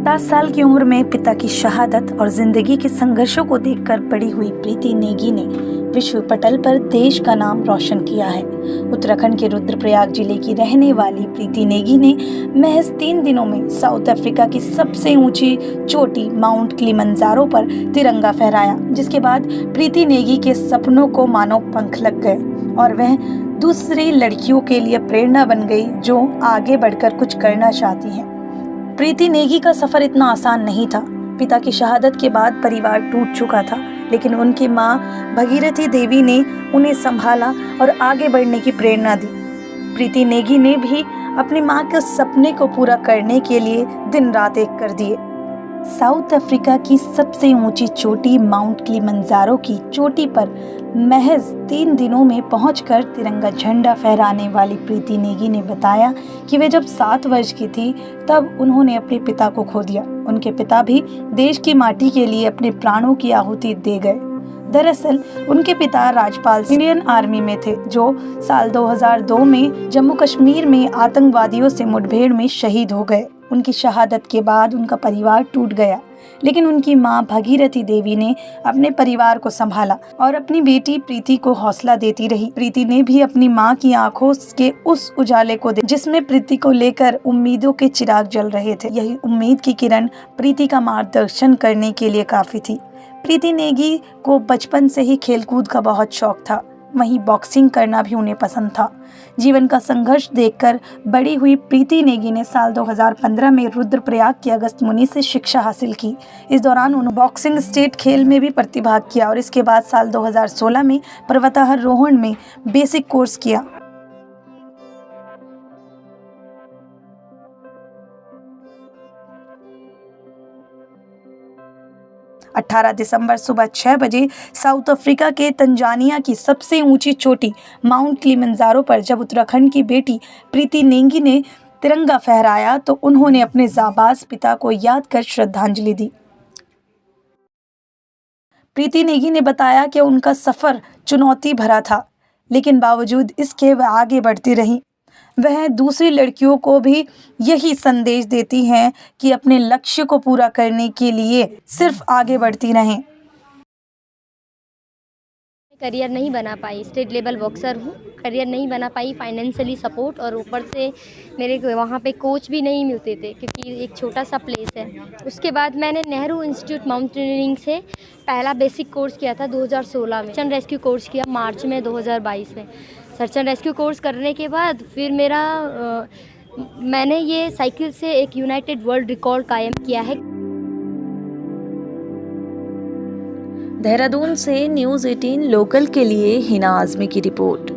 7 साल की उम्र में पिता की शहादत और जिंदगी के संघर्षों को देखकर बड़ी हुई प्रीति नेगी ने विश्व पटल पर देश का नाम रोशन किया है। उत्तराखंड के रुद्रप्रयाग जिले की रहने वाली प्रीति नेगी ने महज 3 दिनों में साउथ अफ्रीका की सबसे ऊंची चोटी माउंट किलिमंजारो पर तिरंगा फहराया, जिसके बाद प्रीति नेगी के सपनों को मानो पंख लग गए और वह दूसरी लड़कियों के लिए प्रेरणा बन गई जो आगे बढ़कर कुछ करना चाहती हैं। प्रीति नेगी का सफर इतना आसान नहीं था। पिता की शहादत के बाद परिवार टूट चुका था, लेकिन उनकी मां भगीरथी देवी ने उन्हें संभाला और आगे बढ़ने की प्रेरणा दी। प्रीति नेगी ने भी अपनी मां के सपने को पूरा करने के लिए दिन रात एक कर दिए। साउथ अफ्रीका की सबसे ऊंची चोटी माउंट किलिमंजारो की चोटी पर महज 3 दिनों में पहुंचकर तिरंगा झंडा फहराने वाली प्रीति नेगी ने बताया कि वे जब 7 वर्ष की थी तब उन्होंने अपने पिता को खो दिया। उनके पिता भी देश की माटी के लिए अपने प्राणों की आहुति दे गए। दरअसल उनके पिता राजपाल इंडियन आर्मी में थे, जो साल 2002 में जम्मू कश्मीर में आतंकवादियों से मुठभेड़ में शहीद हो गए। उनकी शहादत के बाद उनका परिवार टूट गया, लेकिन उनकी मां भगीरथी देवी ने अपने परिवार को संभाला और अपनी बेटी प्रीति को हौसला देती रही। प्रीति ने भी अपनी मां की आंखों के उस उजाले को देखा जिसमें प्रीति को लेकर उम्मीदों के चिराग जल रहे थे। यही उम्मीद की किरण प्रीति का मार्गदर्शन करने के लिए काफी थी। प्रीति नेगी को बचपन से ही खेलकूद का बहुत शौक था, वहीं बॉक्सिंग करना भी उन्हें पसंद था। जीवन का संघर्ष देखकर बड़ी हुई प्रीति नेगी ने साल 2015 में रुद्रप्रयाग के अगस्त मुनि से शिक्षा हासिल की। इस दौरान उन्होंने बॉक्सिंग स्टेट खेल में भी प्रतिभाग किया और इसके बाद साल 2016 में पर्वतारोहण में बेसिक कोर्स किया। 18 दिसंबर सुबह 6 बजे साउथ अफ्रीका के तंजानिया की सबसे ऊंची चोटी माउंट किलिमंजारो पर जब उत्तराखंड की बेटी प्रीति नेगी ने तिरंगा फहराया तो उन्होंने अपने जाबाज पिता को याद कर श्रद्धांजलि दी। प्रीति नेगी ने बताया कि उनका सफर चुनौती भरा था, लेकिन बावजूद इसके वह आगे बढ़ती रही। वह दूसरी लड़कियों को भी यही संदेश देती हैं कि अपने लक्ष्य को पूरा करने के लिए सिर्फ आगे बढ़ती रहें। करियर नहीं बना पाई, स्टेट लेवल बॉक्सर हूँ, करियर नहीं बना पाई, फाइनेंशियली सपोर्ट और ऊपर से मेरे वहाँ पे कोच भी नहीं मिलते थे क्योंकि एक छोटा सा प्लेस है। उसके बाद मैंने नेहरू इंस्टीट्यूट माउंटेनियरिंग से पहला बेसिक कोर्स किया था 2016 में। सर्च एंड रेस्क्यू कोर्स किया मार्च में 2022 में। सर्च एंड रेस्क्यू कोर्स करने के बाद फिर मैंने ये साइकिल से एक यूनाइटेड वर्ल्ड रिकॉर्ड कायम किया है। देहरादून से न्यूज़ 18 लोकल के लिए हिना आज़मी की रिपोर्ट।